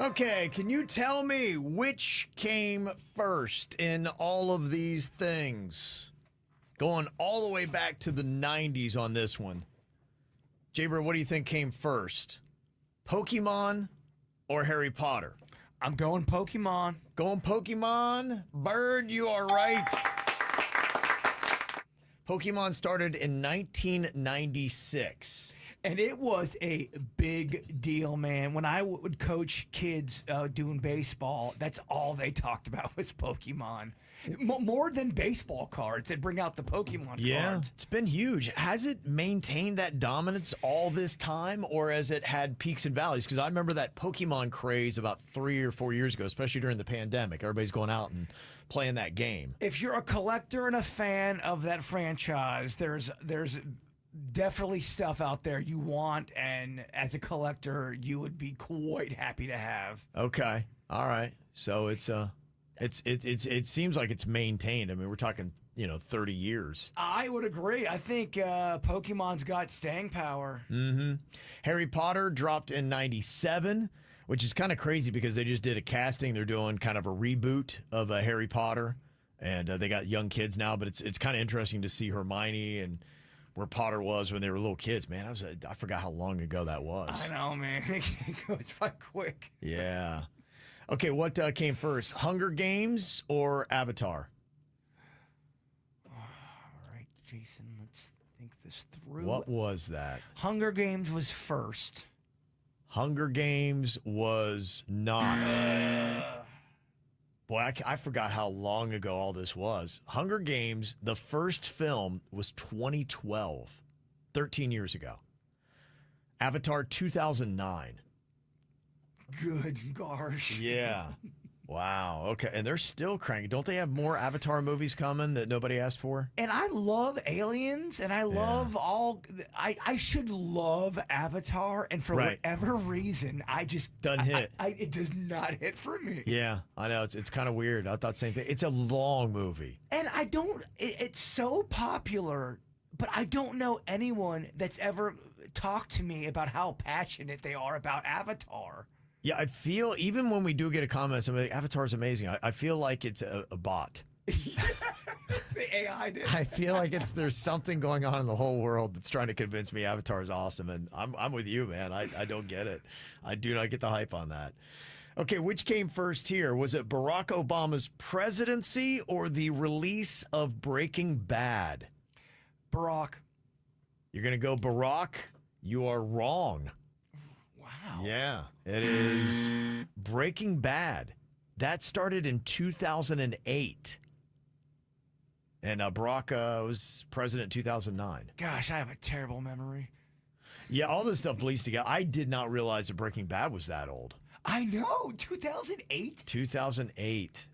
Okay, can you tell me which came first in all of these things? Going all the way back to the 90s on this one. Jaber, what do you think came first? Pokemon or Harry Potter? I'm going Pokemon. Going Pokemon. Bird, you are right. Pokemon started in 1996. And it was a big deal, man. When I would coach kids doing baseball, that's all they talked about was Pokemon. More than baseball cards. They'd bring out the Pokemon cards. It's been huge. Has it maintained that dominance all this time, or has it had peaks and valleys? Because I remember that Pokemon craze about 3 or 4 years ago, especially during the pandemic. Everybody's going out and playing that game. If you're a collector and a fan of that franchise, there's definitely stuff out there you want, and as a collector, you would be quite happy to have. Okay, all right. So it seems like it's maintained. I mean, we're talking 30 years. I would agree. I think Pokemon's got staying power. Mm-hmm. Harry Potter dropped in 97, which is kind of crazy because they just did a casting. They're doing kind of a reboot of Harry Potter, and they got young kids now. But it's kind of interesting to see Hermione and where Potter was when they were little kids. Man, I forgot how long ago that was. I know, man. It goes by quick. Yeah. Okay, what came first, Hunger Games or Avatar? All right, Jason, let's think this through. What was that? Hunger Games was first. Hunger Games was not. Boy, I forgot how long ago all this was. Hunger Games, the first film was 2012, 13 years ago. Avatar, 2009. Good gosh. Yeah. Wow. Okay. And they're still cranking. Don't they have more Avatar movies coming that nobody asked for? And I love aliens, and I love I should love Avatar, and for whatever reason, I just doesn't hit. It does not hit for me. Yeah, I know. It's kind of weird. I thought the same thing. It's a long movie. And it's so popular, but I don't know anyone that's ever talked to me about how passionate they are about Avatar. Yeah, I feel, even when we do get a comment, somebody, Avatar's amazing, I feel like it's a bot. The AI did. I feel like there's something going on in the whole world that's trying to convince me Avatar is awesome, and I'm with you, man. I don't get it. I do not get the hype on that. Okay, which came first here? Was it Barack Obama's presidency or the release of Breaking Bad? Barack. You're going to go Barack? You are wrong. Wow. Yeah, it is Breaking Bad. That started in 2008. And Barack was president in 2009. Gosh, I have a terrible memory. Yeah, all this stuff bleeds together. I did not realize that Breaking Bad was that old. I know, 2008? 2008.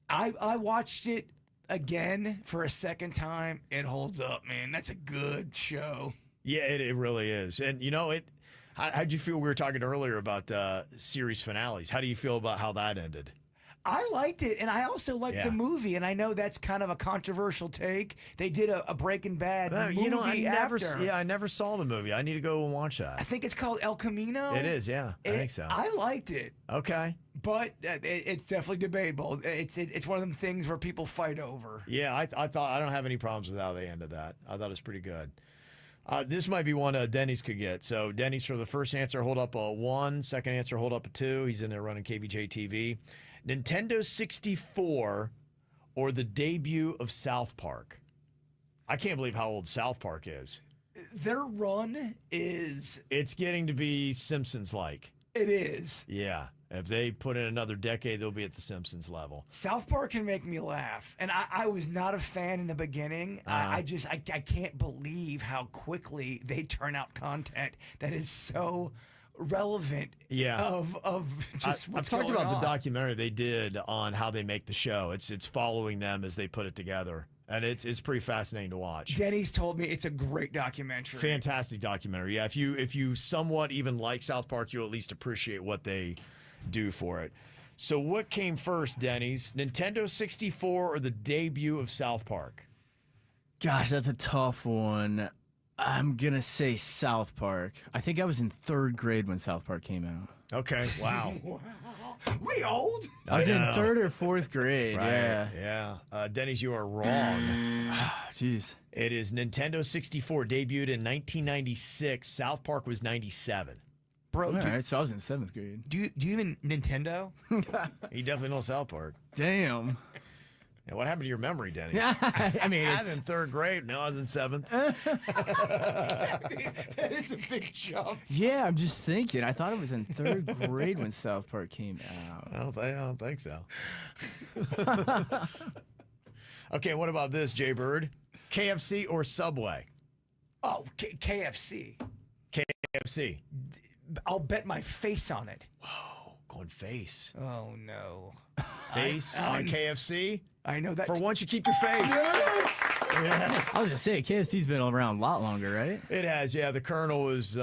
I watched it again for a second time. It holds up, man. That's a good show. Yeah, it really is. And, how'd you feel? We were talking earlier about series finales. How do you feel about how that ended? I liked it, and I also liked the movie, and I know that's kind of a controversial take. They did a Breaking Bad movie after. I never saw the movie. I need to go and watch that. I think it's called El Camino. It is, yeah. I think so. I liked it. Okay. But it's definitely debatable. It's one of them things where people fight over. Yeah, I thought, I don't have any problems with how they ended that. I thought it was pretty good. This might be one Denny's could get. So Denny's, for the first answer, hold up a 1. Second answer, hold up a 2. He's in there running KVJ TV. Nintendo 64 or the debut of South Park? I can't believe how old South Park is. Their run is... It's getting to be Simpsons-like. It is. Yeah. If they put in another decade, they'll be at the Simpsons level. South Park can make me laugh. And I was not a fan in the beginning. I can't believe how quickly they turn out content that is so relevant of just what's I've talked about on. The documentary they did on how they make the show. It's following them as they put it together. And it's pretty fascinating to watch. Denny's told me it's a great documentary. Fantastic documentary. Yeah, if you somewhat even like South Park, you'll at least appreciate what they do for it. So what came first, Denny's? Nintendo 64 or the debut of South Park? Gosh, that's a tough one. I'm going to say South Park. I think I was in 3rd grade when South Park came out. Okay, wow. We old? I was in know. 3rd or 4th grade, Right, yeah. yeah. Denny's, you are wrong. Jeez. It is Nintendo 64, debuted in 1996. South Park was 97. Bro, All right, so I was in 7th grade. do you even Nintendo? He definitely knows South Park. Damn. And what happened to your memory, Denny? Yeah, I mean, I was it's, in 3rd grade. No, I was in 7th. That is a big jump. yeah, I'm just thinking. I thought it was in 3rd grade when South Park came out. I don't think so. Okay, what about this, Jay Bird? KFC or Subway? Oh, KFC. KFC. I'll bet my face on it. Whoa, going face. Oh no. Face on KFC? I know that. For once, you keep your face. Yes! Yes. I was just saying, KFC's been around a lot longer, right? It has, yeah. The Colonel was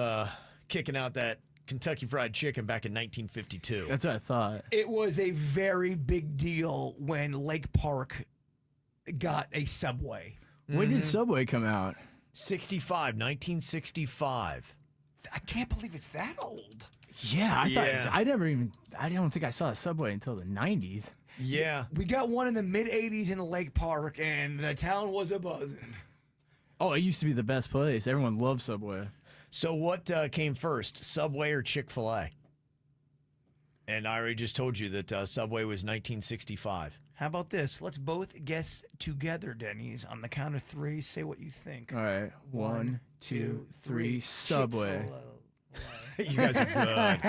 kicking out that Kentucky Fried Chicken back in 1952. That's what I thought. It was a very big deal when Lake Park got a Subway. When did Subway come out? 1965. I can't believe it's that old. Yeah, I Yeah. thought I don't think I saw a Subway until the 90s. Yeah. We got one in the mid 80s in Lake Park, and the town was a buzzing. Oh, it used to be the best place. Everyone loved Subway. So what came first, Subway or Chick-fil-A? And I already just told you that Subway was 1965. How about this? Let's both guess together, Denny's. On the count of 3, say what you think. All right. 1, 2, 3. Subway. Chick-fil-A. You guys are good.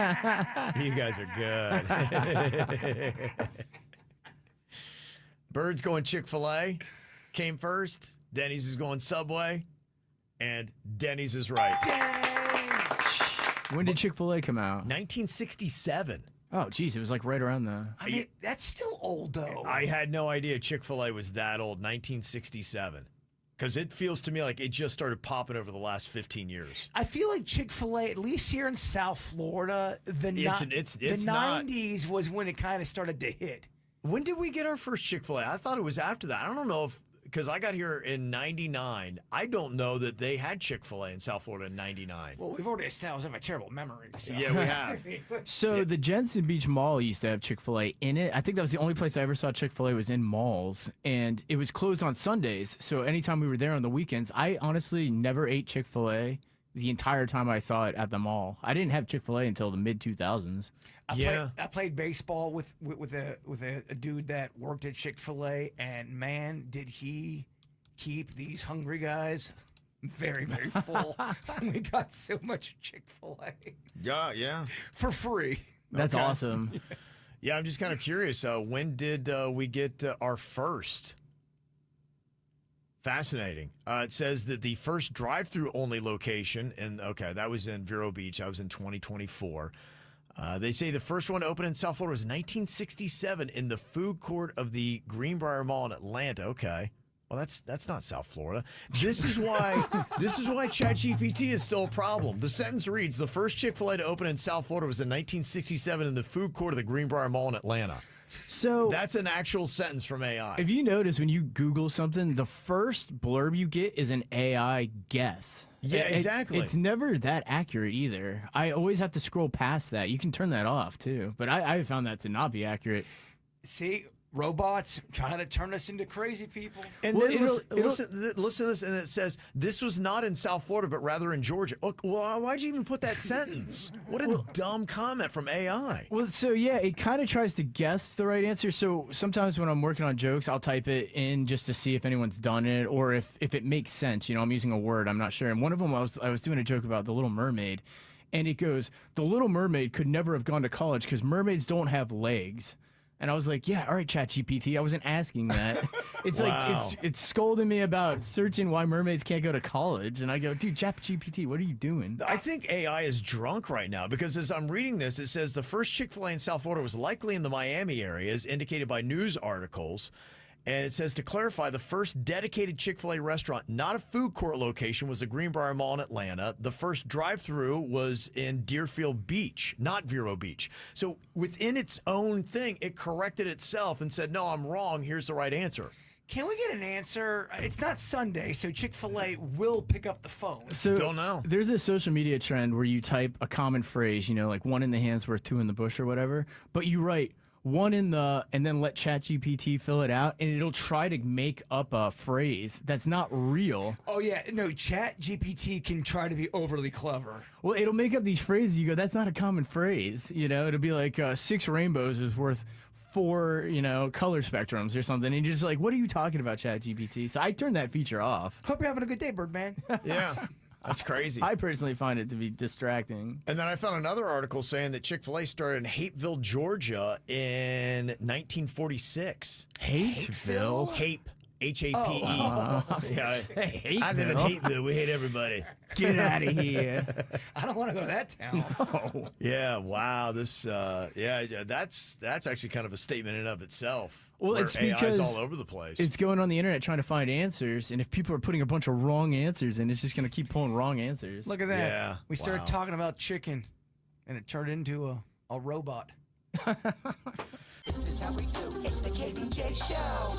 You guys are good. Bird's going Chick-fil-A. Came first. Denny's is going Subway. And Denny's is right. When did Chick-fil-A come out? 1967. Oh, geez, it was like right around the... I mean, that's still old, though. I had no idea Chick-fil-A was that old, 1967. Because it feels to me like it just started popping over the last 15 years. I feel like Chick-fil-A, at least here in South Florida, the It's not. 90s was when it kind of started to hit. When did we get our first Chick-fil-A? I thought it was after that. I don't know if, because I got here in 99. I don't know that they had Chick-fil-A in South Florida in 99. Well, we've already established I have a terrible memory. So. Yeah, we have. So the Jensen Beach Mall used to have Chick-fil-A in it. I think that was the only place I ever saw Chick-fil-A was in malls. And it was closed on Sundays. So anytime we were there on the weekends, I honestly never ate Chick-fil-A the entire time I saw it at the mall. I didn't have Chick-fil-A until the mid-2000s. Yeah. I played baseball with a dude that worked at Chick-fil-A, and man, did he keep these hungry guys very, very full. We got so much Chick-fil-A Yeah. for free. That's Okay. awesome. Yeah, I'm just kind of curious. When did we get our first? Fascinating. It says that the first drive-through only location, that was in Vero Beach. I was in 2024. They say the first one to open in South Florida was 1967 in the food court of the Greenbrier Mall in Atlanta. Okay. Well, that's not South Florida. This is why ChatGPT is still a problem. The sentence reads: the first Chick-fil-A to open in South Florida was in 1967 in the food court of the Greenbrier Mall in Atlanta. So That's an actual sentence from AI. if you notice when you Google something, the first blurb you get is an AI guess. Yeah, exactly. It's never that accurate either. I always have to scroll past that. You can turn that off too, but I found that to not be accurate. See, robots trying to turn us into crazy people. And Well, then it'll- listen to this, and it says this was not in South Florida, but rather in Georgia. Well, why'd you even put that sentence? What a dumb comment from AI. Well, so yeah, it kind of tries to guess the right answer. So sometimes when I'm working on jokes, I'll type it in just to see if anyone's done it or if it makes sense. You know, I'm using a word, I'm not sure. And one of them, I was doing a joke about the Little Mermaid, and it goes, "The Little Mermaid could never have gone to college because mermaids don't have legs." And I was like, yeah, all right, ChatGPT. I wasn't asking that. It's Wow. like it's scolding me about searching why mermaids can't go to college. And I go, dude, ChatGPT, what are you doing? I think AI is drunk right now because as I'm reading this, it says the first Chick-fil-A in South Florida was likely in the Miami area, as indicated by news articles. And it says, to clarify, the first dedicated Chick-fil-A restaurant, not a food court location, was the Greenbrier Mall in Atlanta. The first drive-through was in Deerfield Beach, not Vero Beach. So within its own thing, it corrected itself and said, no, I'm wrong. Here's the right answer. Can we get an answer? It's not Sunday, so Chick-fil-A will pick up the phone. So Don't know. There's a social media trend where you type a common phrase, like one in the hand's worth two in the bush or whatever, but you write one in the, and then let ChatGPT fill it out, and it'll try to make up a phrase that's not real. Oh, yeah. No, ChatGPT can try to be overly clever. Well, it'll make up these phrases. You go, that's not a common phrase. It'll be like 6 rainbows is worth 4, color spectrums or something. And you're just like, what are you talking about, ChatGPT? So I turned that feature off. Hope you're having a good day, Birdman. Yeah. That's crazy. I personally find it to be distracting. And then I found another article saying that Chick-fil-A started in Hapeville, Georgia in 1946. Hateville? Hape. H-A-P-E. Yeah, I live in Hapeville. We hate everybody. Get out of here. I don't want to go to that town. Oh. Yeah, wow. This, that's actually kind of a statement in and of itself. Well, where it's AI's because all over the place. It's going on the internet trying to find answers, and if people are putting a bunch of wrong answers in, it's just going to keep pulling wrong answers. Look at that. Yeah, We started wow. talking about chicken, and it turned into a robot. This is how we do. It's the KVJ Show.